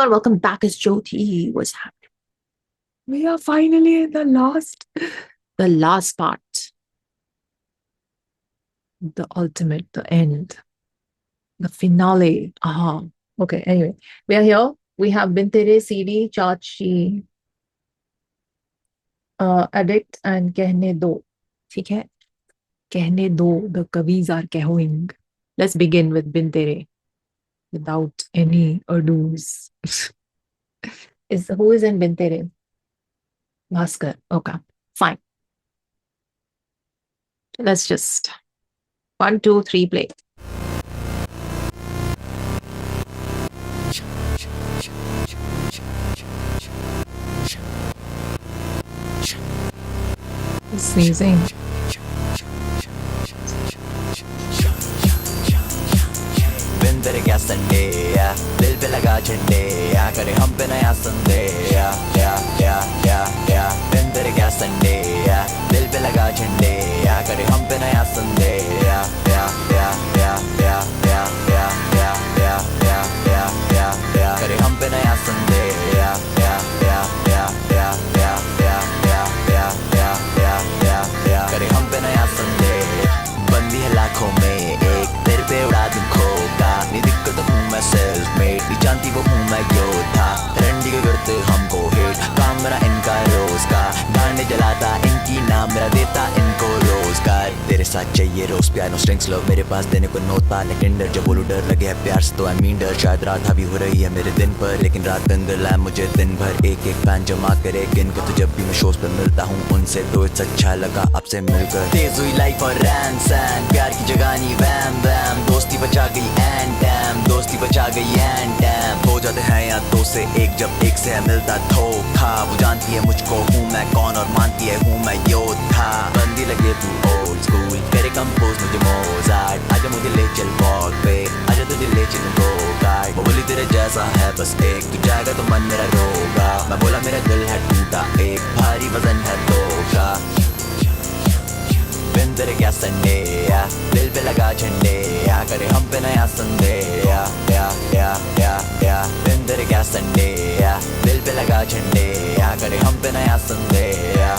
everyone. Welcome back. It's Jyoti. What's happening? We are finally in the last part, the ultimate, the end, the finale. Okay. Anyway, we are here. We have been Tere, CD, Chachi, Addict, and Kehne Do. ठीक है? Kehne Do. The Kavis are kehing. Let's begin with Bin Tere without any ados. Who is in Bin Tere? Bhaskar. Okay, fine. Let's just 1, 2, 3, play. Sneezing. बिन तेरे क्या Sunday या दिल पे लगा झंडे या करे हम पे नया संडे या बिन तेरे क्या संडे या दिल पे लगा झंडे या करे हम पे नया संडे या करे हम पे नया संडे या करे हम पे नया संडे बंदी है लाखों में एक तेरे पे उड़ा दूं खोका नहीं दिक्कत हूँ मैं सेल्फ मेड नहीं जानती वो हूँ मैं योद्धा ट्रेंडी को करते हमको हेट काम मेरा इनका रोज का गाने जलाता इनकी नाम मेरा देता इनको रोजगार तेरे साथ चाहिए रोज पियानो स्ट्रिंग्स लव मेरे पास देने को नोट पा लेकिन डर जब बोलूं डर लगे है प्यार से तो आई मीन डर शायद रात हावी हो रही है मेरे दिन पर लेकिन रात अंदर लाए मुझे दिन भर एक एक फैन जमा करे गिन के तो जब भी मैं शोज पर मिलता हूँ उनसे तो इट्स अच्छा लगा आपसे मिलकर तेज हुई लाइफ और रैन सैन प्यार की जगह नहीं वैम वैम दोस्ती बचा गई एंड टैम दोस्ती बचा गई एंड टैम हो जाते हैं या दो से एक जब एक से मिलता धोखा वो जानती है मुझको हूँ मैं कौन और मानती है हूँ मैं योद्धा बंदी लगे तू ओल्ड स्कूल करे कंपोज मुझे मोजार्ट आजा मुझे ले चल वॉक पे आजा तुझे ले चल गो गार्ड वो बोली तेरे जैसा है बस एक तू जाएगा तो मन मेरा रोगा मैं बोला मेरा दिल है टूटा एक भारी वजन है दो का बिन तेरे क्या संडे या दिल पे लगा झंडे या करे हम पे नया संडे या बिन तेरे क्या संडे या दिल पे लगा झंडे या करे हम पे नया संडे या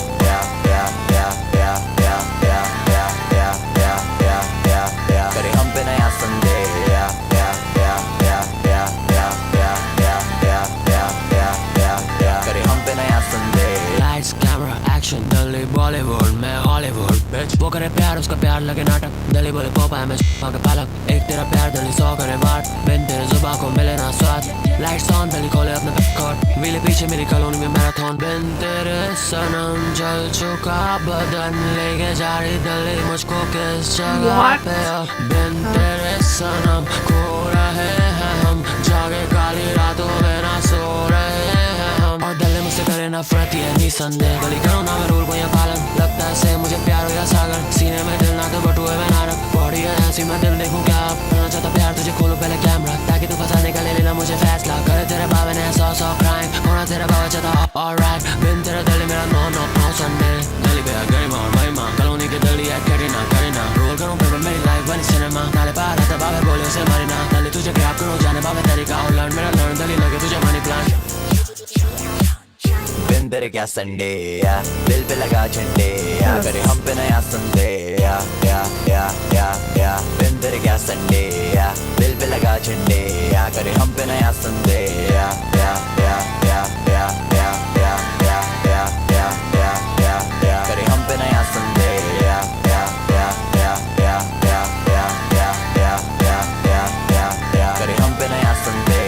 करे हम पे नया संडे या करे हम पे नया Sunday Lights, camera, action, Delhi Bollywood मैं हॉलीवुड bitch वो करे प्यार उसका प्यार लगे नाटक दिल्ली बोले पोपा है मैं के पालक एक तेरा प्यार दिल्ली 100 करे बात बिन तेरे जुबान को मिले ना स्वाद Lights on दिल्ली खोले अपने कॉर्ड व्हीले पीछे मेरी कॉलोनी में मैराथन बिन तेरे सनम जल चुका बदन लेके जा रही दिल्ली मुझको किस जगह पे बिन तेरे सनम खो रहे हैं हम जागे काली रातों में ना सो रहे हैं हम और दिल्ली मुझसे करे नफरत ये नहीं संदेह गली करो ना मैं रूल को यहाँ पालन लगता है से मुझे प्यार हो या सागर सीने में दिल ना तो बटुए में नारक बॉडी है ऐसी मैं दिल देखूं क्या अब करना चाहता प्यार तुझे खोलो पहले कैमरा ताकि तू फंसाने का ले लेना मुझे फैसला करे तेरे बाबा ने 100 क्राइम होना तेरा बाबा चाहता ऑलराइट बिन तेरा दिल मेरा नो संडे दिल्ली पे गई मां भाई मां कॉलोनी के दिल्ली है करीना रोल करूं फिर मेरी लाइफ बनी सिनेमा नाले पार आता बाबा बोले उसे मारना दिल्ली तुझे क्या करूं जाने बाबा तरीका और लर्न मेरा लर्न दिल्ली लगे तुझे मनी प्लान बिन तेरे क्या संडे या दिल पे लगा झंडे या करे हम पे नया संडे या बिन तेरे क्या संडे या दिल पे लगा झंडे या करे हम पे नया संडे या करे हम पे नया संडे या करे हम पे नया Sunday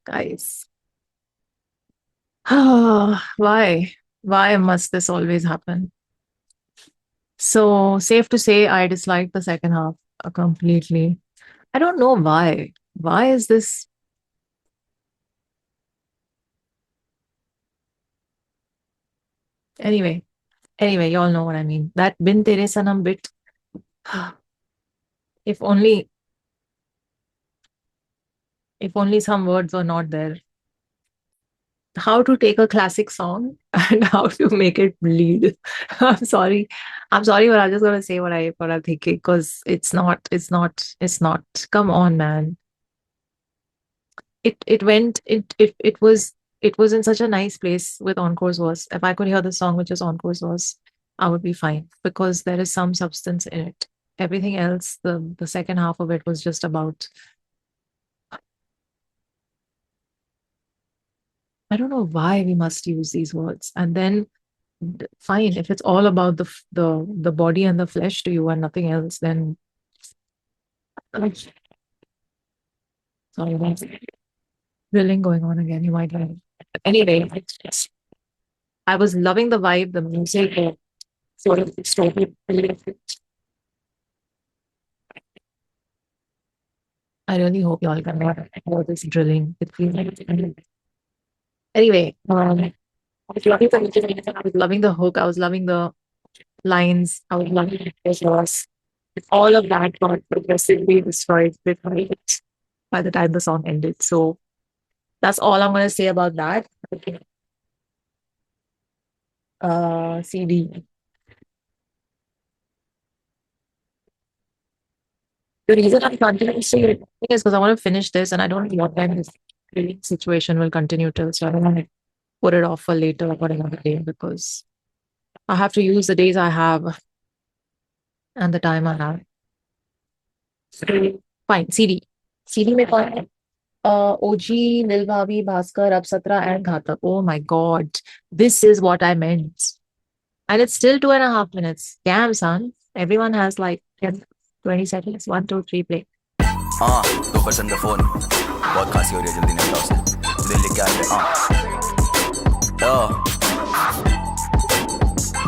Guys. Why must this always happen? So safe to say, I dislike the second half completely. I don't know why. Why is this? Anyway, you all know what I mean. That Bin Tere Sanam bit. If only If only some words were not there. How to take a classic song and how to make it bleed. I'm sorry. I'm sorry, but I'm just gonna say what I'm thinking because it's not. Come on, man. It went it was in such a nice place with Encores was. If I could hear the song which is Encores was, I would be fine because there is some substance in it. Everything else, the second half of it was just about I don't know why we must use these words. And then fine, if it's all about the body and the flesh to you and nothing else, then sorry, that's drilling going on again. You might have. Anyway, I was loving the vibe, the music, the sort of story. I really hope y'all can hear this drilling. It feels like anyway, I was loving the music, I was loving the hook, I was loving the lines, I was loving the visuals. All of that got progressively destroyed by the time the song ended. So that's all I'm gonna say about that. Okay. CD. The reason I'm continuing to say it is because I want to finish this and I don't know what time this release situation will continue till. So I don't want to put it off for later or another day because I have to use the days I have and the time I have. So, fine, CD. CD में कौन है? OG, Nilbhavi, Bhaskar, Apsatra, and Ghatak. Oh my God. This is what I meant. And it's still 2.5 minutes. Damn, son. Everyone has like 10, 20 seconds. 1, 2, 3, play. हाँ 2% का phone बहुत खांसी हो रही है जल्दी निकला उसे दिल लेके आ गए हाँ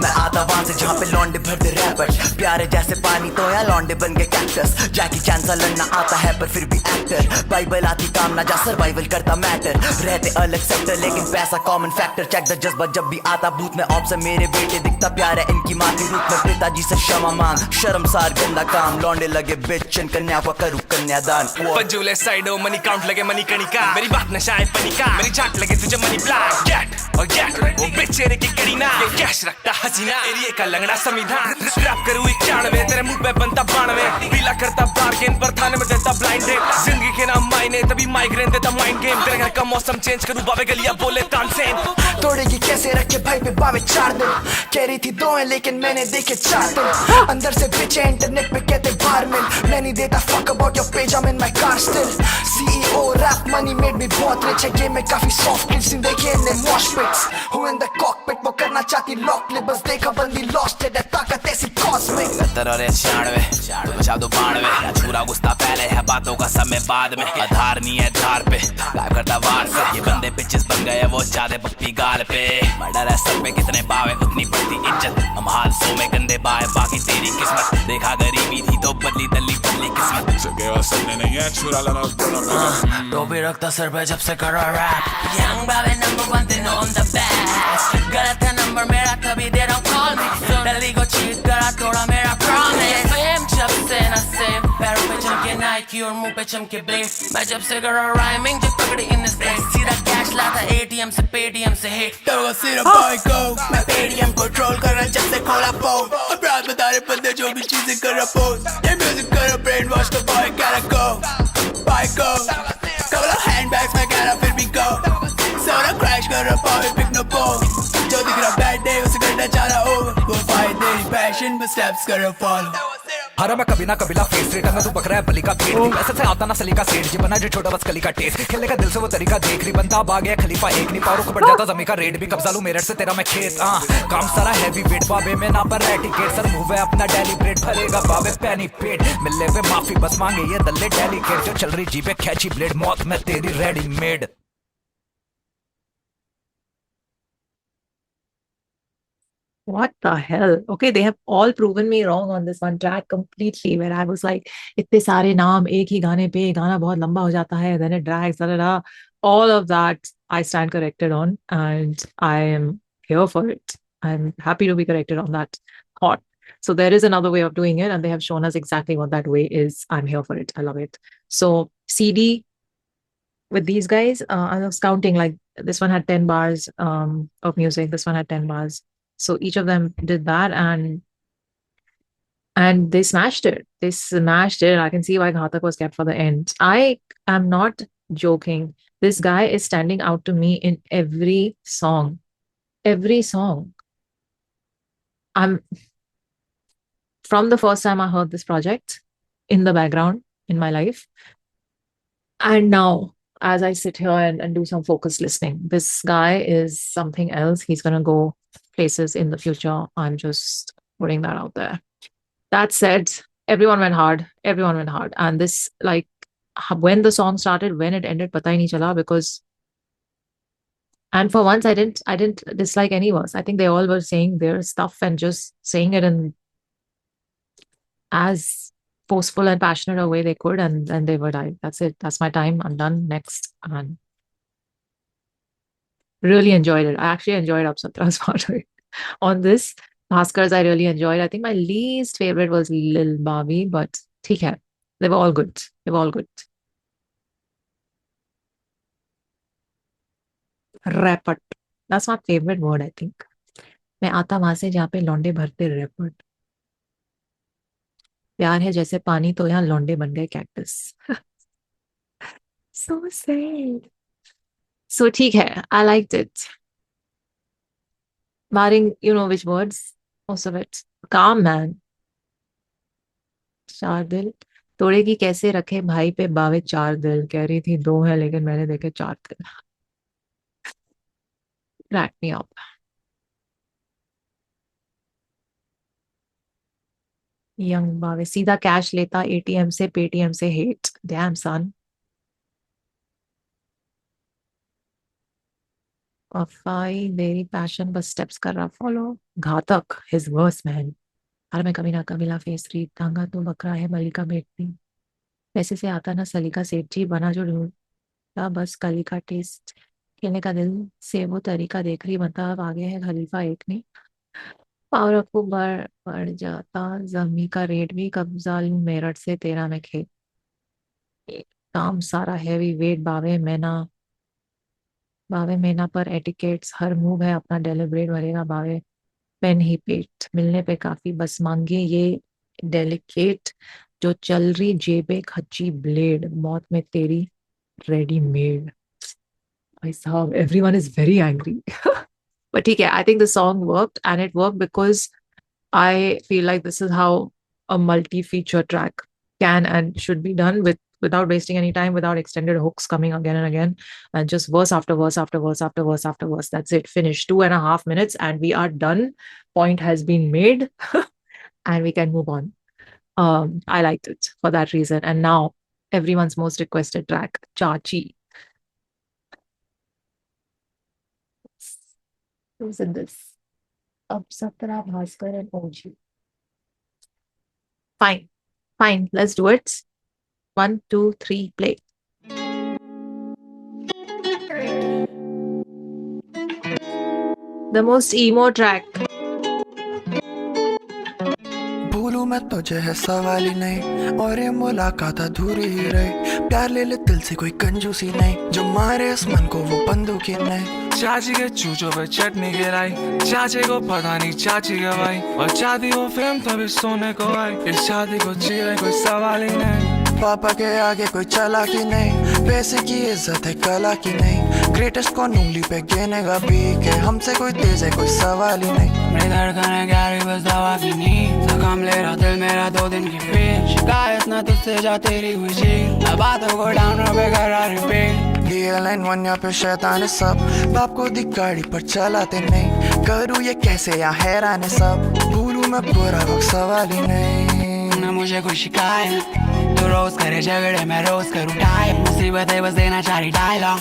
मैं आता वहां से जहाँ पे लौंडे भरते रैपर प्यारे जैसे पानी तो या लौंडे बन गए कैक्टस जैकी चैन सा लड़ना आता है पर फिर भी एक्टर बाइबल आती काम ना जा सर्वाइवल करता मैटर रहते अलग सेक्टर लेकिन पैसा कॉमन फैक्टर चेक द जज्बा जब भी आता बूथ में ऑप्स है मेरे बेटे दिखता प्यार है इनकी माँ की रूप में पिताजी से क्षमा मांग शर्मसार गंदा काम लौंडे लगे बिच कन्या को करूँ कन्यादान पंजूले साइडो मनी काउंट लगे मनी कणिका मेरी बात न शायद पनिका मेरी झाट लगे तुझे मनी ब्लैक गेट और गेट वो बेचेरे की करीना ये कैश रखता हसीना एरिया का लंगड़ा संविधान रैप करूँ 91 तेरे मुंह पे बनता 92 पीला करता बार्गेन पर थाने में देता ब्लाइंड डेट जिंदगी के नाम मायने तभी माइग्रेन देता माइंड गेम तेरे घर का मौसम चेंज करूँ बाबे गलियां बोले तानसेन तोड़ेगी कैसे रखे भाई पे बावे 4 दिन कह रही थी 2 हैं लेकिन मैंने देखे 4 दिन अंदर से बिचे इंटरनेट पे कहते बारमैन मैं नहीं देता fuck about your page I'm in my car still CEO rap money made me बहुत rich है गेम में काफी soft kids नहीं देखे इन्हें mosh pits who in the cockpit वो करना चाहती lock ले बस देखा बंदी lost है ताकत ऐसी cosmic 70 और 96 तो बचा दो 92 छुरा गुस्ता पहले है बातों का समय बाद में आधार नहीं है धार पे गायब करता वार से ये बंदे पिचेस बन गए वो ज्यादा पप्पी गाल पे मर्डर है सर पे कितने बावे उतनी बढ़ती इज्जत हम हाल सो में गंदे बाए बाकी तेरी किस्मत देखा गरीबी थी तो बदली बदली किस्मत सके और सबने नहीं है छुरा लाना टोपी रखता सर पे जब से करा रैप यंग बाबे number 1 they know I'm the best गलत है नंबर मेरा तभी they don't call me Delhi को चीट करा थोड़ा मेरा promise फेम जब से न सेम पैरों पे चमके नाइकी और मुंह पे चमके ब्लेड मैं जब से करा राइमिंग जब पकड़ी इन दिस डेज सीधा कैश लाता ATM से पेटीएम से हिट तो सिर्फ बाय को मैं पेटीएम कंट्रोल कर रहा जब से खोला फोन और रात में तारे बंदे जो भी चीजें कर रहा पोस्ट ये म्यूजिक कर रहा ब्रेन वॉश तो बाय gotta go बाय को couple of handbags मैं कह रहा फिर भी go सोना क्रैश कर रहा बाय पिक नो बॉल जो दिख रहा बैड डे उसे करना चाह रहा ओवर वो फाइट तेरी पैशन में स्टेप्स कर रहा फॉलो हरा मैं कभी ना कबीला फेस रेट अंगा तू बकरा है बली का पेट ऐसे से आता ना सली का सेठ जी बना जो छोटा बस कली का टेस्ट खेलने का दिल से वो तरीका देख रही बनता भाग गया खलीफा एक नहीं पारों को बढ़ जाता जमी का रेट भी कब्जा लूं मेरठ से तेरा मैं खेत काम सारा हैवी वेट बाबे में ना पर है टिकट सर मूव है अपना डेलीब्रेट भरेगा बाबे पैनी पेट मिलने पे माफी बस मांगे ये दल्ले डेलीकेट जो चल रही जी पे कैची ब्लेड मौत में तेरी ready made What the hell? Okay, they have all proven me wrong on this one track completely. Where I was like, इतने सारे नाम एक ही गाने पे गाना बहुत लंबा हो जाता है, then it drags, all of that I stand corrected on, and I am here for it. I'm happy to be corrected on that thought. So there is another way of doing it, and they have shown us exactly what that way is. I'm here for it. I love it. So CD, with these guys, I was counting like this one had 10 bars of music, this one had 10 bars. So each of them did that, and they smashed it. They smashed it. I can see why Ghatak was kept for the end. I am not joking. This guy is standing out to me in every song. Every song. I'm from the first time I heard this project in the background in my life. And now, as I sit here and do some focused listening, this guy is something else. He's going to go places in the future. I'm just putting that out there. That said, everyone went hard. Everyone went hard. And this, like, when the song started, when it ended, pata hi nahi chala, because, and for once, I didn't dislike any verse. I think they all were saying their stuff and just saying it in as forceful and passionate a way they could, and then they were like, that's it. That's my time. I'm done. Next. And really enjoyed it. I actually enjoyed Apsatra's part of it. On this, Bhaskars, I really enjoyed. I think my least favorite was Lil Bavi, but theek hai. They were all good. They were all good. Rapid. That's my favorite word, I think. मैं आता वहां से जहाँ पे लौंडे भरते rapport. प्यार है जैसे पानी तो यहाँ लौंडे बन गए कैक्टस. So sad. So ठीक है. I liked it. Barring, you know which words? Most of it. Calm, man. चार दिल तोड़ेगी कैसे रखे भाई पे बावे चार दिल. कह रही थी दो है लेकिन मैंने देखे चार दिल. Crack me up. यंग बावे सीधा कैश लेता एटीएम से पेटीएम से हेट. डैम सन. अफाई वेरी पैशन बस स्टेप्स कर रहा फॉलो. घातक हिज वर्स मैन. अरे मैं कभी ना कबीला फेस री टांगा तो बकरा है मलिका बेटती. पैसे से आता ना सलीका सेठ जी बना जो ढूंढता बस कली का टेस्ट. खेलने का दिल से वो तरीका देख रही मतलब आगे है खलीफा एक नहीं. पावर आपको बढ़ जाता जमी का रेट भी कब्जा लूं मेरठ से तेरा में खेत. काम सारा हैवी वेट बावे मैना पर एटिकेट्स हर मूव है अपना डेलिब्रेट भरेगा बावे पेन ही पेट. मिलने पे काफी बस मांगिए ये डेलिकेट जो चल रही जेबे खच्ची ब्लेड मौत में तेरी ready made. I saw everyone is very angry. But ठीक है, I think the song worked and it worked because I feel like this is how a multi-feature track can and should be done without wasting any time, without extended hooks coming again and again, and just verse after verse after verse after verse after verse. That's it. Finished. 2.5 minutes and we are done. Point has been made and we can move on. I liked it for that reason. And now everyone's most requested track, Chachi. Who's in this? Apsatra, Bhaskar, and OG. Fine. Let's do it. 1, 2, 3, play. The most emo track. भूलूं मैं तुझे है सवाल ही नहीं और ये मुलाकात अधूरी ही रही. प्यार ले ले दिल से कोई कंजूसी नहीं जो मारे इस मन को वो बंदूकी नहीं. चाची के चूचों पे चटनी गिराई. चाचे को पता नहीं चाची गवाई और चाहती वो फिल्म तभी सोने को आई. इस शादी को चीरे कोई सवाल ही नहीं. पापा के आगे कोई चला की नहीं. पैसे की इज्जत है कला की नहीं. ग्रेटेस्ट को उंगली पे गिनेगा भी के हमसे कोई तेज है कोई सवाल ही नहीं. मेरी धड़कन है गहरी बस दवा की नींद. थकाम ले रहा दिल मेरा 2 दिन की फेल. शिकायत ना तुझसे जा तेरी हुई जेल. मैं बातों को डाउन पे कर रहा रिपीट. DL91 यहाँ पे शैतान है सब. बाप को दी गाड़ी पर चलाते नहीं. करूँ ये कैसे या हैरान है सब. भूलूं मैं पूरा वक्त सवाल ही नहीं. ना मुझे कोई शिकायत. तू रोज करे झगड़े मैं रोज करूँ टाइप. मुसीबतें बस देना चारी डायलॉग.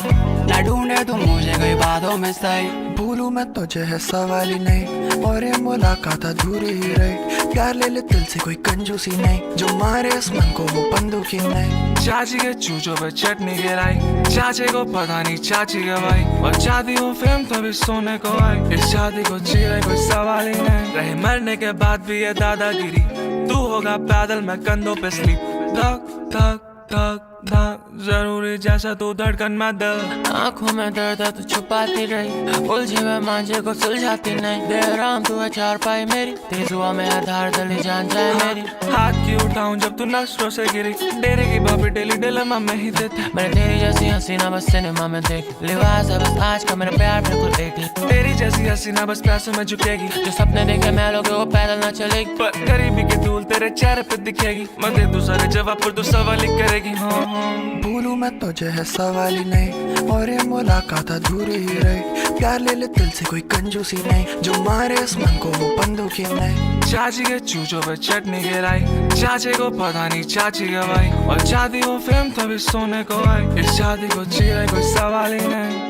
ना ढूंढे तुम मुझे कोई बातों में सही. भूलूं मैं तुझे है सवाल ही नहीं और ये मुलाकात अधूरी ही रही. प्यार ले ले दिल से कोई कंजूसी नहीं जो मारे इस मन को वो बंदूकी नहीं. चाची के चूचों पे चटनी गिराई. चाचे को पता नहीं चाची गवाई और चाहती वो फिल्म तभी सोने को आई. इस शादी को चीरे कोई सवाल ही नहीं. रहे मरने के बाद भी ये दादागिरी. तू होगा पैदल मैं कंधों पे स्लीप. धक धक धक था जरूरी जैसा तू धड़कन में दिल। आंखों में दर्द है तू छुपाती रही, उलझे हुए मांझे को सुलझाती नहीं। बेराम तू है चारपाई मेरी, तेज हुआ मैं आधार तले जान जाए मेरी। हाथ क्यों उठाऊं जब तू नस्रों से गिरी, डेरे की भाभी डेली डिलेमा में ही देते। मैंने तेरी जैसी हसीना बस सिनेमा में देखी, लिबास है बस आज का मेरा प्यार बिल्कुल एक ही। तेरी जैसी हसीना बस पैसों में झुकेगी, जो सपने देखे मैं लोगे वो पैदल ना चलेगी। पर गरीबी की धूल तेरे चेहरे पे दिखेगी। मैं दे दूं सारे जवाब पर तू सवाल ही करेगी। हाँ भूलूं मैं तुझे है सवाल ही नहीं, और ये मुलाकात अधूरी ही रही। प्यार ले ले दिल से कोई कंजूसी नहीं, जो मारे इस मन को वो बंदूक ही नहीं। चाची के चूचों पे चटनी गिराई, चाचे को पता नहीं चाची गवाई, और चाहती वो फिल्म तभी सोने को आई। इस शादी को चीरे कोई सवाल ही नहीं।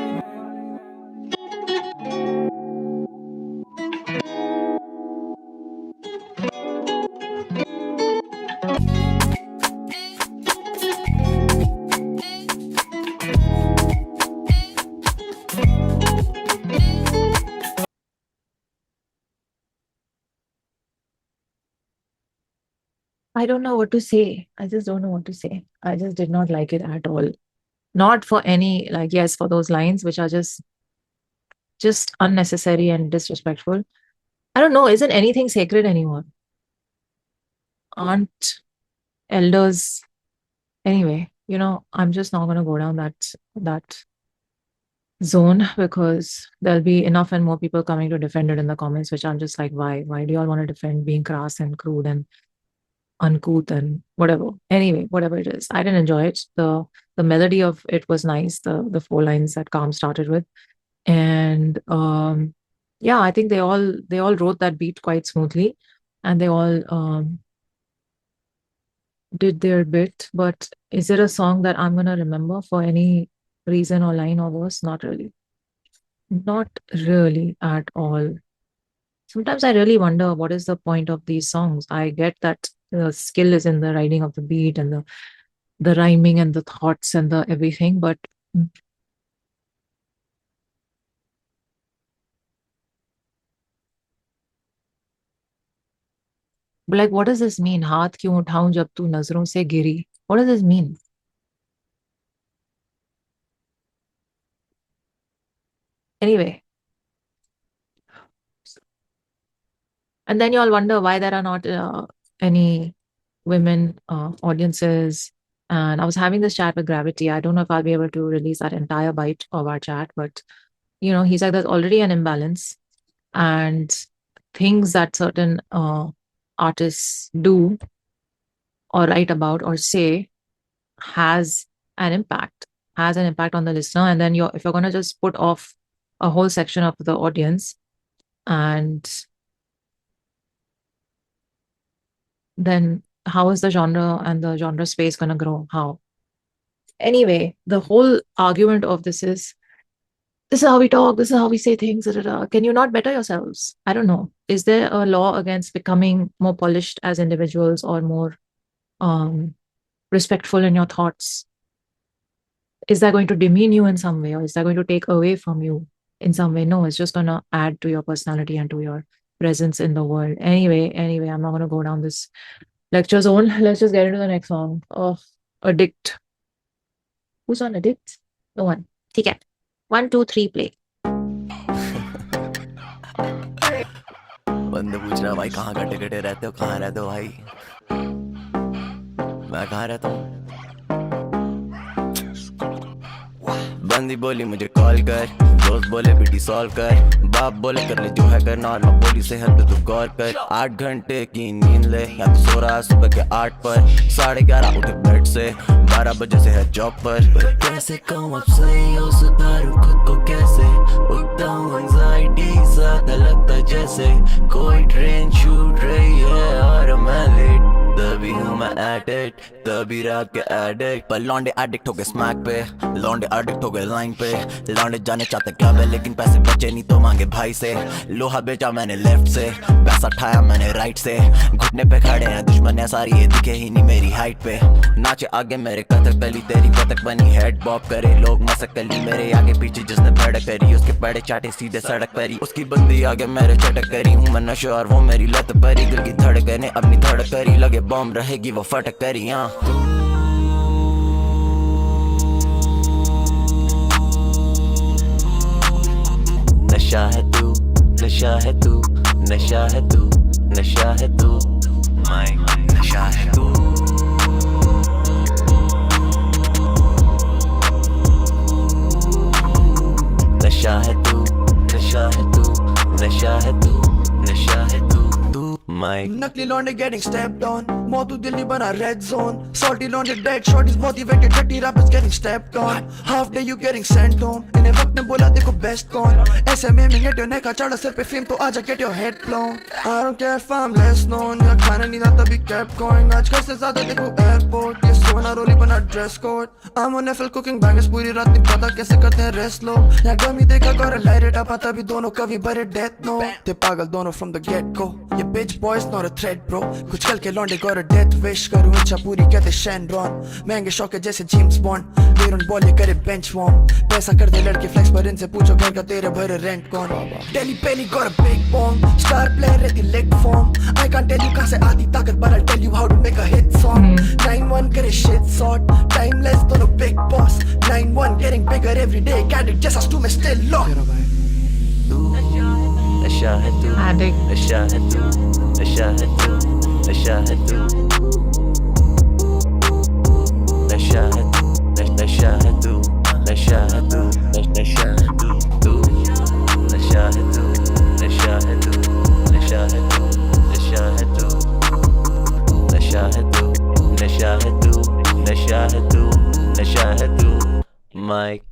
I don't know what to say. I just don't know what to say. I just did not like it at all. Not for any, like, yes, for those lines which are just unnecessary and disrespectful. I don't know, isn't anything sacred anymore? Aren't elders anyway, I'm just not gonna go down that zone, because there'll be enough and more people coming to defend it in the comments, which I'm just like, why? Why do you all want to defend being crass and crude and uncouth and whatever? Anyway, whatever it is, I didn't enjoy it. The melody of it was nice, the 4 lines that Calm started with. And yeah, I think they all wrote that beat quite smoothly, and they all did their bit. But is it a song that I'm gonna remember for any reason or line or verse? Not really. Not really at all. Sometimes I really wonder what is the point of these songs. I get that the skill is in the writing of the beat and the rhyming and the thoughts and the everything, but like, what does this mean? हाथ क्यों उठाऊं जब तू नजरों से गिरी? What does this mean? Anyway, and then you all wonder why there are not any women audiences. And I was having this chat with Gravity. I don't know if I'll be able to release that entire bite of our chat, but he's like, there's already an imbalance, and things that certain artists do or write about or say has an impact on the listener. And then if you're going to just put off a whole section of the audience, and then how is the genre and the genre space going to grow? How? Anyway, the whole argument of this is how we talk, this is how we say things. Can you not better yourselves? I don't know. Is there a law against becoming more polished as individuals or more respectful in your thoughts? Is that going to demean you in some way, or is that going to take away from you in some way? No, it's just going to add to your personality and to your presence in the world. Anyway, I'm not going to go down this lecture zone. Let's just get into the next song. Oh, Addict. Who's on Addict? No one. Okay. 1, 2, 3, play. बंदे पूछ रहा भाई कहाँ कटे कटे रहते हो, कहाँ रहते हो भाई? मैं कहाँ रहता हूँ? बंदी बोली मुझे कॉल कर, दोस्त बोले बेटी सॉल्व कर, बाप बोले कर ले जो है करना, और मैं बोली सेहत पे तू गौर कर। 8 घंटे की नींद ले, या तो सो रहा सुबह के 8 पर, 11:30 उठे बेड से, 12 बजे से है जॉब पर कैसे कहूँ अब सही हो, सुधारूं खुद को कैसे, उठता हूँ एंजाइटी ज्यादा लगता जैसे कोई ट्रेन छूट रही है और मैं लेट, तभी हूँ मैं एडिक्ट, तभी रात के एडिक्ट। पर लौंडे एडिक्ट हो गए स्मैक पे, लौंडे एडिक्ट हो गए लाइन पे, लौंडे जाने चाहते क्लब है लेकिन पैसे बचे नहीं तो मांगे भाई से, लोहा बेचा मैंने लेफ्ट से, पैसा उठाया मैंने राइट से, घुटने पे खड़े हैं दुश्मन है सारी, ये दिखे ही नहीं मेरी हाइट पे, नाचे आगे मेरे कथक कली, तेरी बतक बनी हेड बॉब करे लोग मसक कली, मेरे आगे पीछे जिसने भड़क करी, उसके बड़े चाटे सीधे सड़क परी, उसकी बंदी आगे मेरे चटक करी, हूँ मैं नशे और वो मेरी लत परी, दिल की धड़कने अपनी धड़क करी, लगे बॉम्ब रहेगी वो फटक करी। नशा है तू, नशा है तू, नशा है तू, माइक नशा है तू. नशा है तू, नशा है तू, नशा है तू, नशा है तू, तू माइक. नकली लौंडे getting stepped on, मोतू दिल्ली बना red zone. Salty लौंडे dead, shorties motivated, dirty rappers getting stepped on. Half day you getting sent home. इन्हें वक्त ने बोला देखो best कौन. ऐसे में मिंगे टेने का चढ़ा सिर पे fame तो आजा get your head blown. I don't care if I'm less known, या खाना नहीं था तभी kept going. आजकल से ज़्यादा देखो airport, ये सोना रोली बना dress code. I'm on FL cooking bangers पूरी रात नहीं पता कैसे करते हैं rest low. या गमी देखा कर light it up, तभी दोनों कभी बड़े death note. ते पागल दोनों from the get go. ये bitch boys not a threat bro. कुछ कल के लौंडे got a death wish, करूँ इच्छा पूरी कहते Shenron. महंगे शौक है जैसे James Bond, वीरन बॉल ये करे bench warm. पैसा कर दे लड़के flex पर इनसे पूछो घर का तेरे भरे rent कौन. Delhi Penny got a big bomb, star player रहती leg form. I can't tell you कहाँ से आती ताकत, but I'll tell you how to make a hit song. 9-1 करे shit sort, timeless दोनों big boss. 9-1 getting bigger every day, Addict just as to me still low. नशा है तू, Addict. नशा है तू, नशा है तू, नशा है तू, नशा है तू, नशा है तू, नशा है तू, नशा है तू, तू नशा है तू, नशा है तू, नशा है तू, नशा है तू, नशा है तू, नशा है तू, नशा है तू, नशा है तू, mic.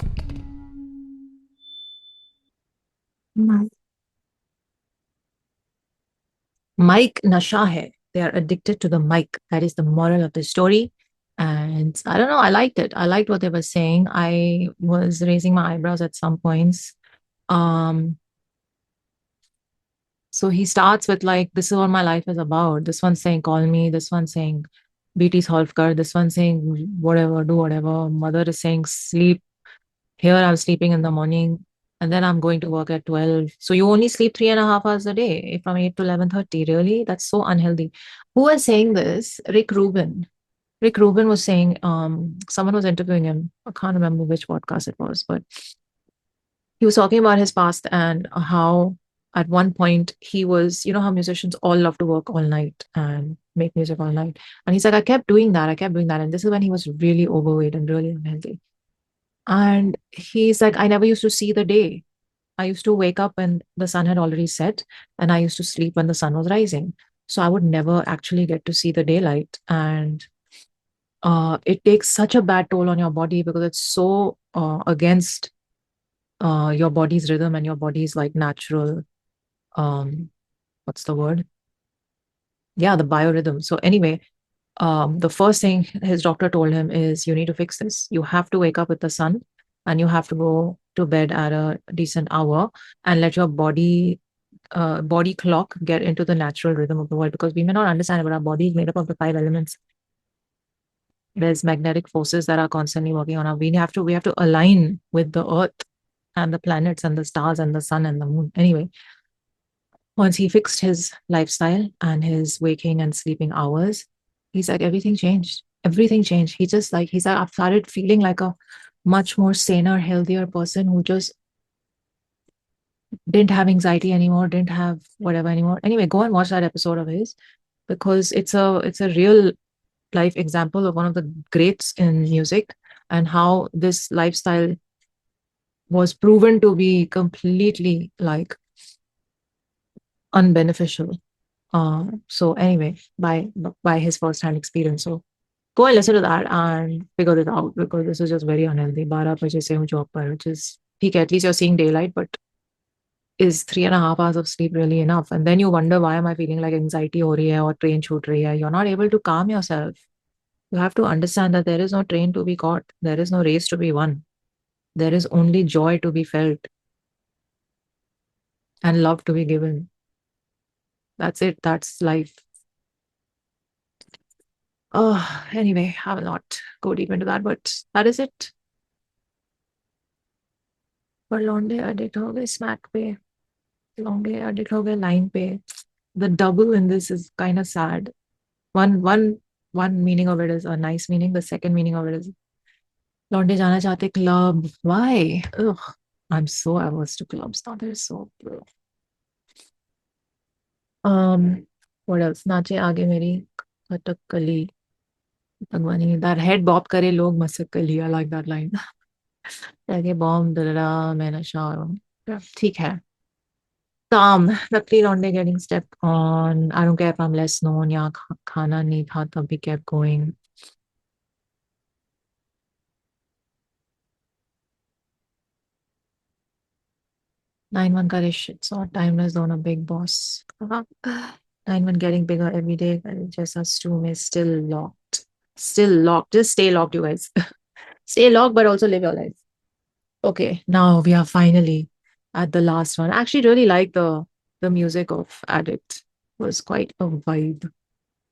Mic nasha hai. They are addicted to the mic. That is the moral of the story. And I don't know, I liked it. I liked what they were saying. I was raising my eyebrows at some points. So he starts with like, this is what my life is about. This one's saying, call me. This one's saying, BT's Holfkar. This one's saying, whatever, do whatever. Mother is saying, sleep. Here I'm sleeping in the morning. And then I'm going to work at 12. So you only sleep 3.5 hours a day from 8 to 11:30. Really? That's so unhealthy. Who was saying this? Rick Rubin. Rick Rubin was saying, someone was interviewing him. I can't remember which podcast it was, but he was talking about his past and how at one point he was, you know how musicians all love to work all night and make music all night. And he's like, I kept doing that. And this is when he was really overweight and really unhealthy. And he's like, I never used to see the day. I used to wake up when the sun had already set, and I used to sleep when the sun was rising. So I would never actually get to see the daylight. And it takes such a bad toll on your body because it's so against your body's rhythm and your body's like natural, what's the word? Yeah, the biorhythm. So anyway, the first thing his doctor told him is, you need to fix this. You have to wake up with the sun and you have to go to bed at a decent hour and let your body clock get into the natural rhythm of the world, because we may not understand it, but our body is made up of the 5 elements. There's magnetic forces that are constantly working on us. We have to align with the earth and the planets and the stars and the sun and the moon. Anyway, once he fixed his lifestyle and his waking and sleeping hours, he's like, everything changed. Everything changed. He's like, I've started feeling like a much more saner, healthier person who just didn't have anxiety anymore, didn't have whatever anymore. Anyway, go and watch that episode of his, because it's a real life example of one of the greats in music and how this lifestyle was proven to be completely like unbeneficial. So anyway, by his first-hand experience. So go and listen to that and figure this out, because this is just very unhealthy. 12 baje se hu job par, which is, at least you're seeing daylight, but is 3.5 hours of sleep really enough? And then you wonder, why am I feeling like anxiety ho rahi hai or train chhoot rahi hai? You're not able to calm yourself. You have to understand that there is no train to be caught. There is no race to be won. There is only joy to be felt and love to be given. That's it. That's life. Anyway, I will not go deep into that, but that is it. पर लौंडे addict हो गए smack पे, लौंडे addict हो गए line पे. The double in this is kind of sad. One meaning of it is a nice meaning. The second meaning of it is लौंडे जाना चाहते club. Why? Ugh, I'm so averse to clubs now. They're so What else? नाचे आगे मेरी कटक कली भगवानी, that head bob करे लोग मसक कली. I like that line. लगे बॉम्ब दरा मैं नशा ठीक है. Calm, luckily Ronde getting stepped on. I don't care if I'm less known. Yeah, khana nahi tha, tab we kept going. Nine one ka shit. So timeless zone a big boss. 9-1 getting bigger every day. Just us two is still locked. Still locked. Just stay locked, you guys. Stay locked, but also live your life. Okay, now we are finally at the last one. I actually really like the music of Addict. It was quite a vibe.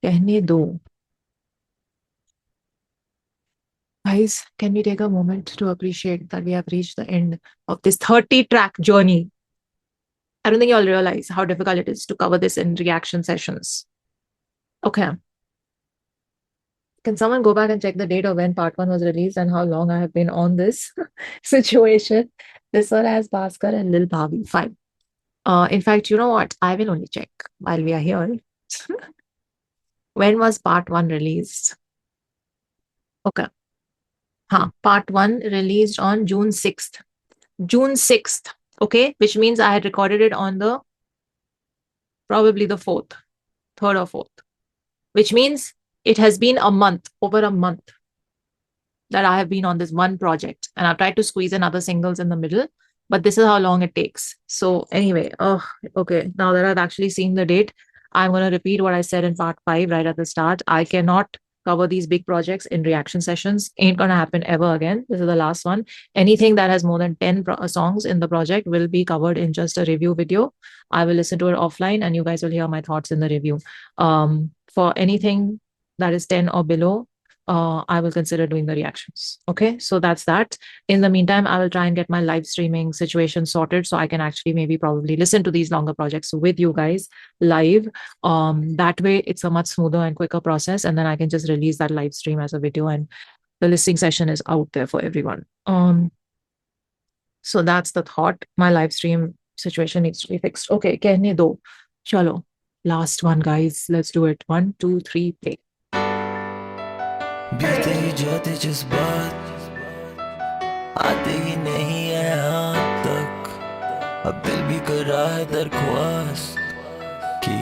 Kehne Do. Guys, can we take a moment to appreciate that we have reached the end of this 30-track journey? I don't think you all realize how difficult it is to cover this in reaction sessions. Okay. Can someone go back and check the date of when part 1 was released and how long I have been on this situation? This one has Bhaskar and Lil Bhavi. Fine. In fact, you know what? I will only check while we are here. When was part 1 released? Okay. Part 1 released on June 6th. June 6th. Okay. Which means I had recorded it on probably the 4th. 3rd or 4th. Which means it has been a month, over a month, that I have been on this one project. And I've tried to squeeze in other singles in the middle, but this is how long it takes. So anyway, okay. Now that I've actually seen the date, I'm going to repeat what I said in part 5 right at the start. I cannot cover these big projects in reaction sessions. Ain't going to happen ever again. This is the last one. Anything that has more than 10 songs in the project will be covered in just a review video. I will listen to it offline and you guys will hear my thoughts in the review. For anything that is 10 or below, I will consider doing the reactions. Okay, so that's that. In the meantime, I will try and get my live streaming situation sorted so I can actually probably listen to these longer projects with you guys live. That way, it's a much smoother and quicker process, and then I can just release that live stream as a video, and the listening session is out there for everyone. So that's the thought. My live stream situation needs to be fixed. Okay, Kehne Do. Chalo. Last one, guys. Let's do it. 1, 2, 3, play. बीते ही जाते जज्बात आते ही नहीं है यहाँ तक अब दिल भी कर रहा है दरख्वास्त कि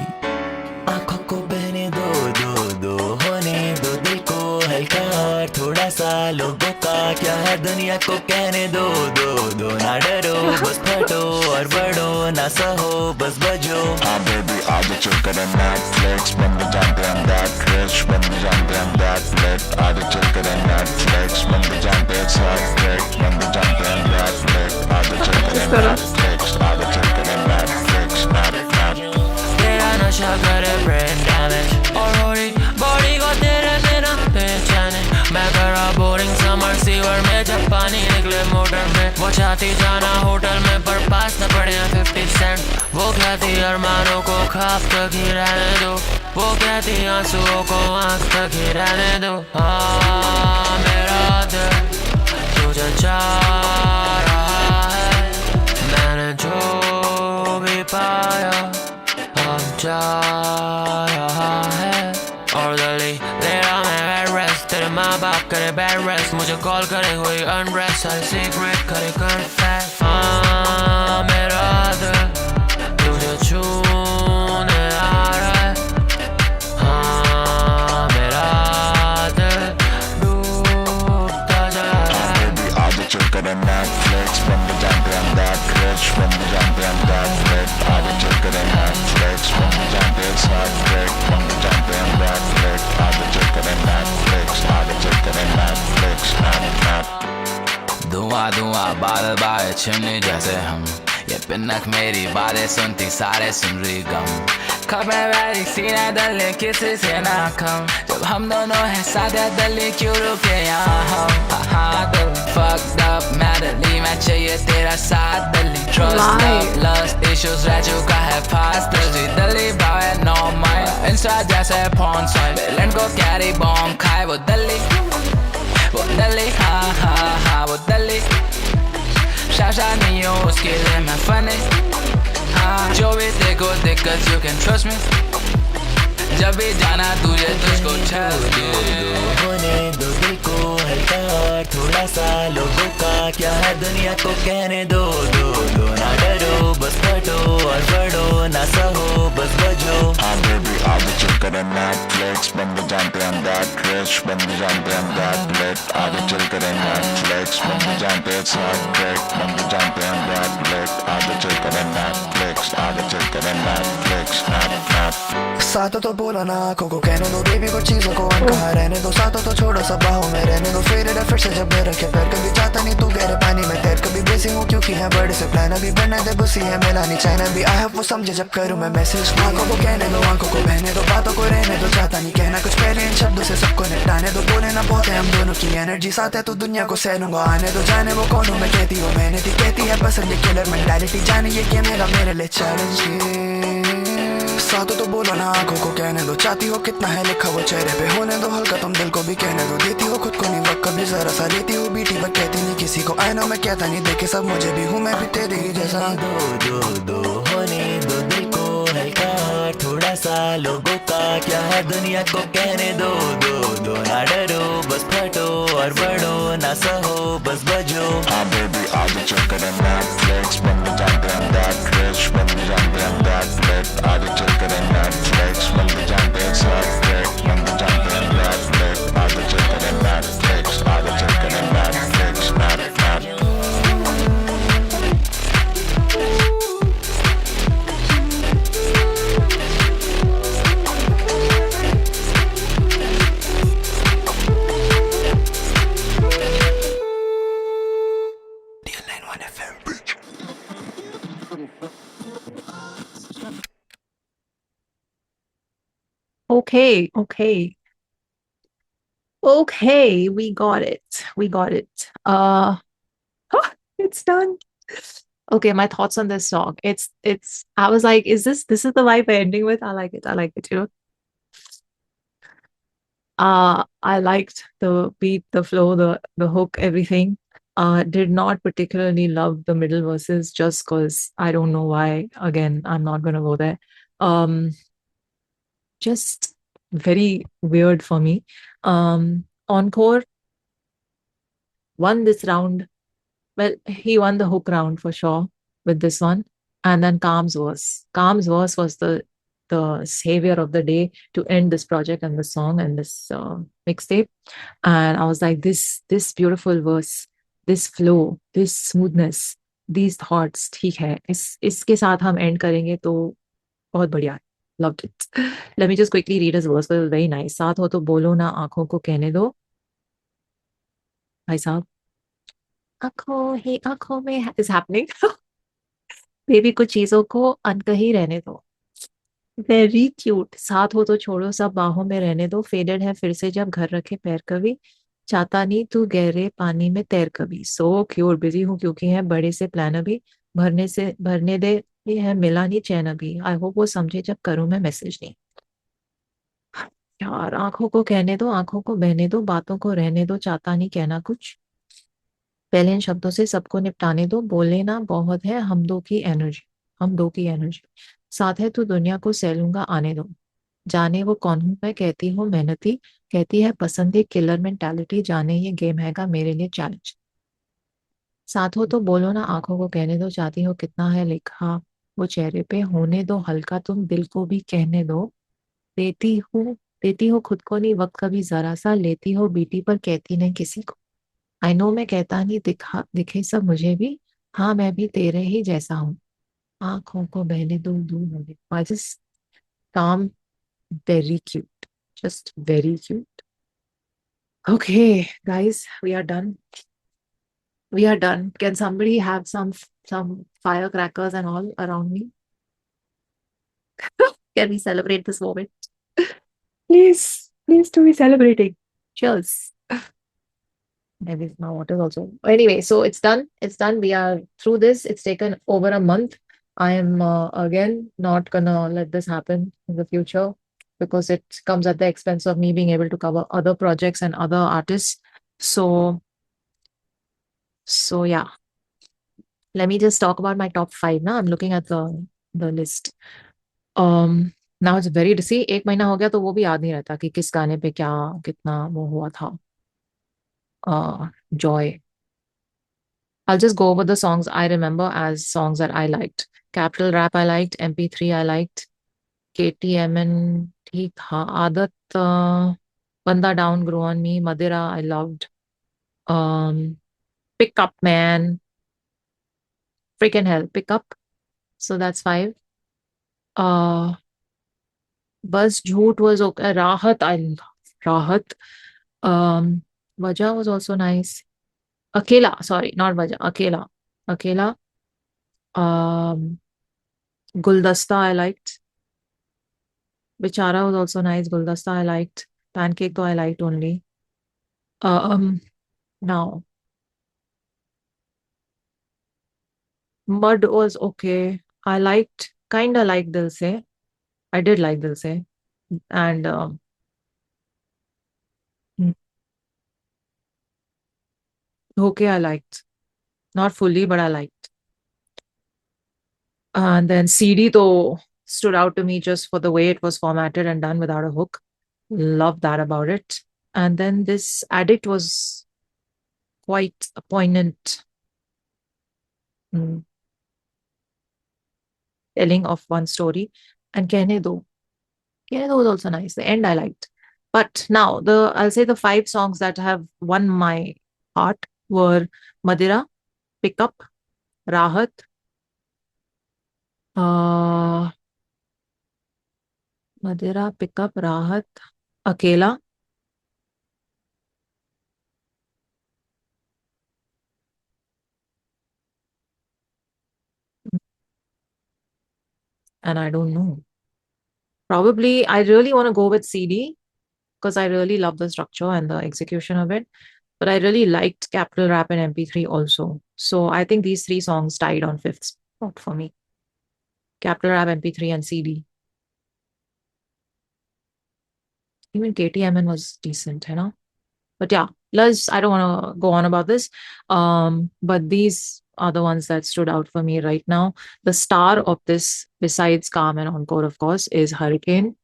आँखों को बहने दो दो दो होने दो दिल को हल्का और थोड़ा सा लोगों का क्या है दुनिया को कहने दो दो दो ना डरो बस फटो और बढ़ो ना सहो बस बजो हाँ बेबी आज चल कर नेटफ्लिक्स बंद जानते हम दैट रिच बंद जानते हम दैट लेट आज चल कर नेटफ्लिक्स बंद जानते हैं सब्जेक्ट बंद जानते हम दैट लेट आज चल कर नेटफ्लिक्स आज चल कर नेटफ्लिक्स तेरा नशा करे ब्रेन डैमेज और होरी बॉडी को तेरे बिना पहचाने मैं कर रहा बोरिंग समर सीवर में जब पानी निकले मोटर में वो चाहती जाना होटल में पर पास न पड़े 50 सेंट वो कहती अरमानों को खास तक ही रहने दो वो कहती आंसुओं को आंख तक ही रहने दो मेरा दिल तुझे चाह रहा है मैंने जो भी पाया अब जा रहा है और गली तेरा मैं बेड रेस्ट तेरे माँ बाप करे बेड रेस्ट मुझे कॉल करे कोई अनरेस्ट सारे सीक्रेट करे कन्फेस मेरा दिल तुझे छूने आ रहा है मेरा दिल डूबता जा रहा है आज चल कर नेटफ्लिक्स बंद जानते हम दैट रिच बंद जानते हम दैट लेट आज चल कर नेटफ्लिक्स बंद जानते हैं सब्जेक्ट बंद जानते हम दैट लेट आज चल कर नेटफ्लिक्स आज चल कर नेटफ्लिक्स धुआं धुआं बादल बाए चिमनी जैसे हम ये पिनक मेरी बातें सुनती सारे सुन रही गम खबर वाली सीना दले किसी से ना कम जब हम दोनों हैं साथ दले क्यों रुके यहाँ हम हाँ दिल fucked up madly मैं चाहिए तेरा साथ दली trust love lust issues रह चुका है past दली दली बावे no mind इंस्टा जैसे porn site villain को carry bomb खाए वो दली हाँ हाँ हाँ वो दली शाशा नहीं हो उसके लिए मैं funny हाँ जो भी देखो दिक्कत you can trust me जब भी जाना तुझे तुझको होने दो दिल को हल्का और थोड़ा सा लोगों का क्या है दुनिया को कहने दो ना डरो बस फटो और बढ़ो ना सहो बस बजो हाँ बेबी आगे चल कर नेटफ्लिक्स बंदे जानते हम दैट रिच बंदे जानते हम दैट लेट आगे चल कर नेटफ्लिक्स बंदे जानते हैं साथ ट्रैक बंदे जानते हम दैट लेट आगे चल कर नेटफ्लिक्स आगे चल कर नेटफ्लिक्स साथों तो बोलो ना आँखों को कहने दो बेबी को चीजों को अनकहा रहने दो साथों तो छोड़ो सब बाहों में रहने दो फिर से जब मैं रखे पैर कभी जाता नहीं तू गहरे पानी में तैर कभी बेसी हूँ क्योंकि है बड़े से प्लान अभी बनने दे बुसी है मिला नहीं चाइना भी आई वो समझे जब करूँ मैं मैसेज आँखों को कहने दो आँखों को बहने दो बातों को रहने दो चाहता नहीं कहना कुछ पहले इन शब्दों से सबको निपटाने दो बोले ना बहुत है हम दोनों की एनर्जी साथ है तो दुनिया को सहलूंगा आने दो जाने वो कौन हूँ मैं कहती हूँ मैंने थी कहती है पसंद ये किलर मेंटालिटी जाने ये क्या मेरे लिए चैलेंज साथों तो बोलो ना आँखों को कहने दो चाहती हो कितना है लिखा वो चेहरे पे होने दो हल्का तुम दिल को भी कहने दो देती हो खुद को नहीं वक्त कभी जरा सा लेती हो बीटी पर कहती नहीं किसी को आई नो मैं कहता नहीं देखे सब मुझे भी हूँ मैं भी तेरे ही जैसा दो होने दो दिल को हल्का और थोड़ा सा लोगों का क्या है दुनिया को कहने दो ना डरो बस फटो और बढ़ो ना सहो बस बजो हाँ बेबी आगे चल कर नेटफ्लिक्स बंदे जानते हम दैट रिच बंदे जानते हम दैट लेट आगे चल कर नेटफ्लिक्स बंदे जानते हैं साथ ट्रैक बंदे जानते हम दैट लेट आगे चल कर नेटफ्लिक्स आगे चल कर Netflix DL91 FM. Okay, okay. Okay, we got it. We got it. It's done. Okay, my thoughts on this song. It's I was like, this is the vibe we're ending with? I like it. I like it, you know. I liked the beat, the flow, the hook, everything. Did not particularly love the middle verses just because I don't know why. Again, I'm not gonna go there. Just very weird for me. Encore won this round. Well, he won the hook round for sure with this one. And then Calm's verse. Calm's verse was the savior of the day to end this project and the song and this mixtape. And I was like, this beautiful verse, this flow, this smoothness, these thoughts, ठीक है. इसके साथ हम end करेंगे तो बहुत बढ़िया. Loved it. Let me just quickly read his verse. It was very nice. साथ हो तो बोलो ना आंखों को कहने दो. भाई साहब. आंखों ही आंखों में is happening. बेबी कुछ चीजों को अनकही रहने दो. Very cute. साथ हो तो छोड़ो सब बाहों में रहने दो. फेडेड है फिर से जब घर रखे पैर कभी. चाहता नहीं तू गहरे पानी में तैर कभी. So cute. बिजी हूँ क्योंकि है बड़े से प्लान अभी. भरने दे. ये है मिला नहीं चैन अभी. आई होप वो समझे जब करूं मैं मैसेज नहीं. यार आंखों को कहने दो आंखों को बहने दो. बातों को रहने दो. चाहता नहीं कहना कुछ. पहले इन शब्दों से सबको निपटाने दो. बोले ना बहुत है हम दो की एनर्जी. साथ है तो दुनिया को सैलूंगा आने दो. जाने वो कौन हूं मैं कहती हूँ मेहनती. कहती है पसंद है किलर मेंटालिटी. जाने ये गेम हैगा मेरे लिए चैलेंज. साथ हो तो बोलो ना आंखों को कहने दो. चाहती हो कितना है लिखा वो चेहरे पे. होने दो हल्का तुम दिल को भी कहने दो. देती हो खुद को नहीं वक्त कभी जरा सा. लेती हो बीटी पर कहती नहीं किसी को. आई नो मैं कहता नहीं दिखे सब मुझे भी. हाँ मैं भी तेरे ही जैसा हूँ. आंखों को बहने दो दूर होने. I just calm, very cute, just very cute. Okay, guys, we are done. Can somebody have some firecrackers and all around me? Can we celebrate this moment? Please do we celebrating? Cheers. Maybe my water also. Anyway, so it's done. We are through this. It's taken over a month. I am again not gonna let this happen in the future because it comes at the expense of me being able to cover other projects and other artists. So yeah. Let me just talk about my top 5 now. I'm looking at the the list. Now it's very see, एक महीना हो गया तो वो भी याद नहीं रहता कि किस गाने पे क्या कितना वो हुआ था. Joy. I'll just go over the songs I remember as songs that I liked. Capital Rap I liked, MP3 I liked, KTMN ठीक था, आदत, Banda Down Grew on Me, Madira I loved, um, Pick Up Man, freaking hell, Pick Up. So that's 5. Uh, Bas Jhoot was okay. Rahat, I love Rahat. Um, Wajah was also nice. Akela, sorry, not Wajah, Akela. Akela. Um, Guldasta I liked. Bichara was also nice. Guldasta I liked. Pancake though I liked only. Um, Now Mud was okay. I liked, kinda liked Dil Se. I did like Dil Se. And okay, I liked. Not fully, but I liked. And then CD though stood out to me just for the way it was formatted and done without a hook. Love that about it. And then this Addict was quite a poignant telling of one story. And Kehne Do. Kehne Do was also nice. The end I liked. But now I'll say the 5 songs that have won my heart were Madira, Pickup, Rahat, uh, Madira, Pickup, Rahat, Akela, and I don't know. Probably I really want to go with CD because I really love the structure and the execution of it. But I really liked Capital Rap and MP3 also. So I think these 3 songs tied on 5th spot for me. Capital Rap, MP3, and CD. Even KTMN was decent, you know? But yeah, I don't want to go on about this. But these are the ones that stood out for me right now. The star of this, besides Calm and Encore, of course, is Hurricane.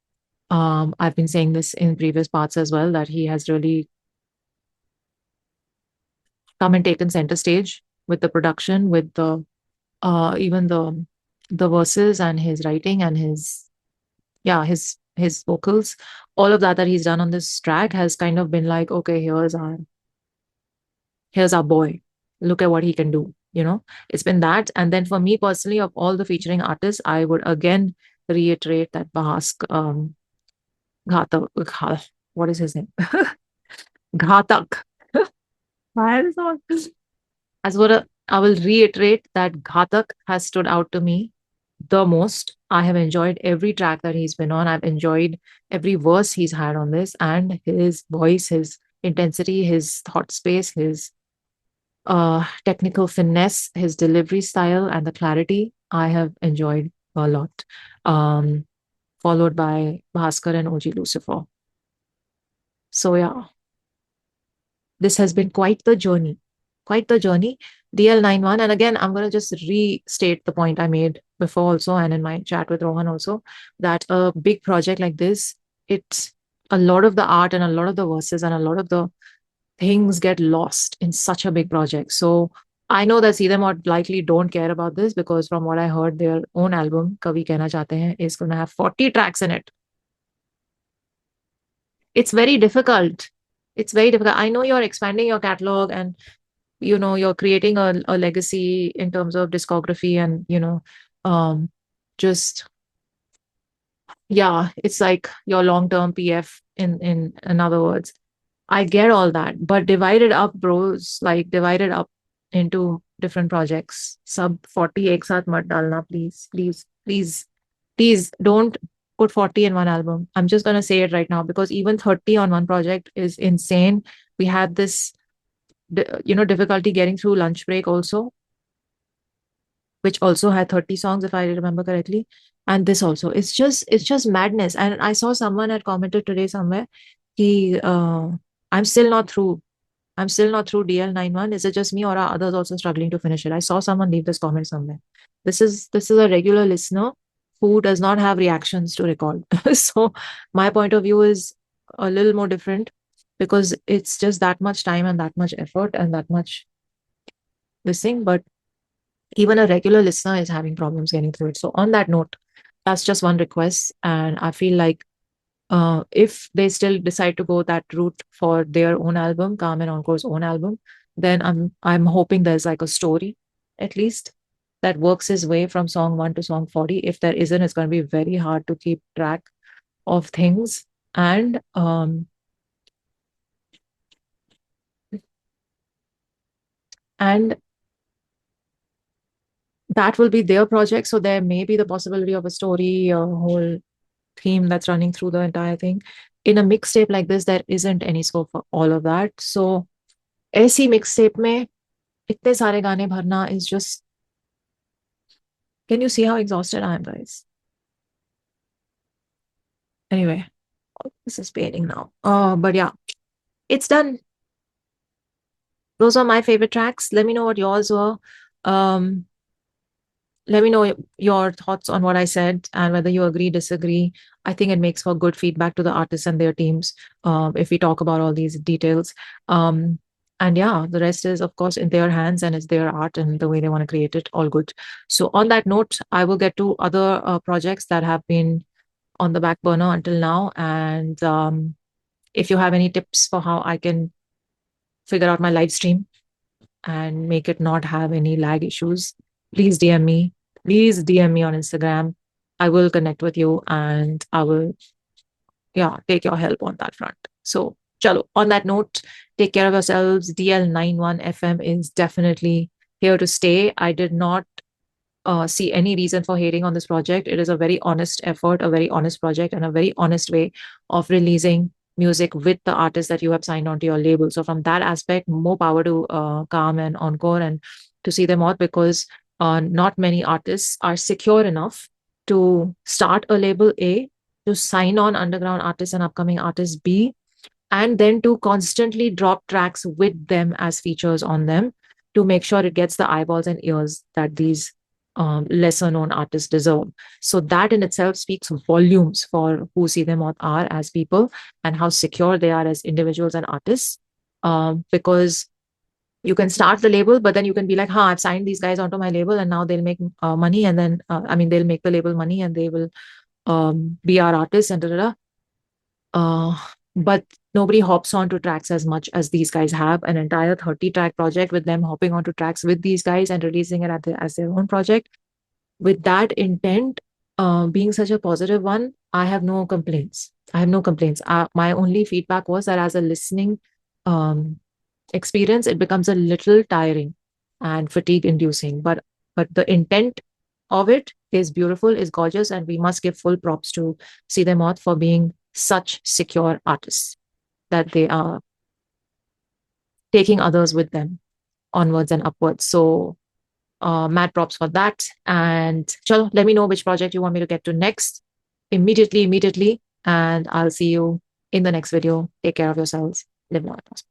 I've been saying this in previous parts as well, that he has really come and taken center stage with the production, with the even the verses and his writing and his vocals. All of that he's done on this track has kind of been like, okay, here's our boy. Look at what he can do. You know, it's been that. And then for me personally, of all the featuring artists, I would again reiterate that Bahask, what is his name? Ghatak. Why is that? I will reiterate that Ghatak has stood out to me the most. I have enjoyed every track that he's been on. I've enjoyed every verse he's had on this, and his voice, his intensity, his thought space, his technical finesse, his delivery style, and the clarity. I have enjoyed a lot. Followed by Bhaskar and OG Lucifer. So yeah, this has been quite the journey. Quite the journey. DL91. And again, I'm going to just restate the point I made before also, and in my chat with Rohan also, that a big project like this, a lot of the art and a lot of the verses and a lot of the things get lost in such a big project. So I know that See Them Out likely don't care about this, because from what I heard, their own album, Kavi Kehna Chahte Hain, is going to have 40 tracks in it. It's very difficult. It's very difficult. I know you're expanding your catalog and, you know, you're creating a legacy in terms of discography and, you know, just, yeah, it's like your long-term PF in other words. I get all that, but divide it up, bros. Like, divide it up into different projects. Sub 40 ek saath mat dalna, please, please, please, please don't put 40 in one album. I'm just gonna say it right now, because even 30 on one project is insane. We had this, difficulty getting through Lunch Break also, which also had 30 songs, if I remember correctly. And this also, it's just madness. And I saw someone had commented today somewhere, I'm still not through I'm still not through DL91. Is it just me, or are others also struggling to finish it? I saw someone leave this comment somewhere. This is a regular listener who does not have reactions to record. So my point of view is a little more different, because it's just that much time and that much effort and that much listening. But even a regular listener is having problems getting through it. So on that note, that's just one request. And I feel like if they still decide to go that route for their own album, Calm and Encore's own album, then I'm hoping there's like a story, at least, that works his way from song 1 to song 40. If there isn't, it's going to be very hard to keep track of things. And that will be their project. So there may be the possibility of a story, a whole theme that's running through the entire thing. In a mixtape like this, there isn't any scope for all of that. So ऐसी mixtape में इतने सारे गाने भरना is just. Can you see how exhausted I am, guys? Anyway, this is fading now. But yeah, it's done. Those are my favorite tracks. Let me know what yours were. Let me know your thoughts on what I said and whether you agree, disagree. I think it makes for good feedback to the artists and their teams if we talk about all these details. And yeah, the rest is, of course, in their hands, and it's their art and the way they want to create it. All good. So on that note, I will get to other projects that have been on the back burner until now. And if you have any tips for how I can figure out my live stream and make it not have any lag issues, please DM me. Please DM me on Instagram. I will connect with you and I will, take your help on that front. So, chalo, on that note, take care of yourselves. DL91 FM is definitely here to stay. I did not see any reason for hating on this project. It is a very honest effort, a very honest project, and a very honest way of releasing music with the artists that you have signed onto your label. So from that aspect, more power to Calm and Encore and to see them out, because not many artists are secure enough to start a label A, to sign on underground artists and upcoming artists B, and then to constantly drop tracks with them as features on them to make sure it gets the eyeballs and ears that these lesser known artists deserve. So that in itself speaks volumes for who See Them Out are as people and how secure they are as individuals and artists. Because you can start the label, but then you can be like, I've signed these guys onto my label and now they'll make money. And then, they'll make the label money and they will be our artists and but nobody hops onto tracks as much as these guys have. An entire 30-track project with them hopping onto tracks with these guys and releasing it as their own project. With that intent being such a positive one, I have no complaints. My only feedback was that as a listening experience, it becomes a little tiring and fatigue-inducing. But the intent of it is beautiful, is gorgeous, and we must give full props to See Them Out for being such secure artists that they are taking others with them onwards and upwards. So mad props for that. And chalo, let me know which project you want me to get to next immediately. And I'll see you in the next video. Take care of yourselves. Live long and prosper.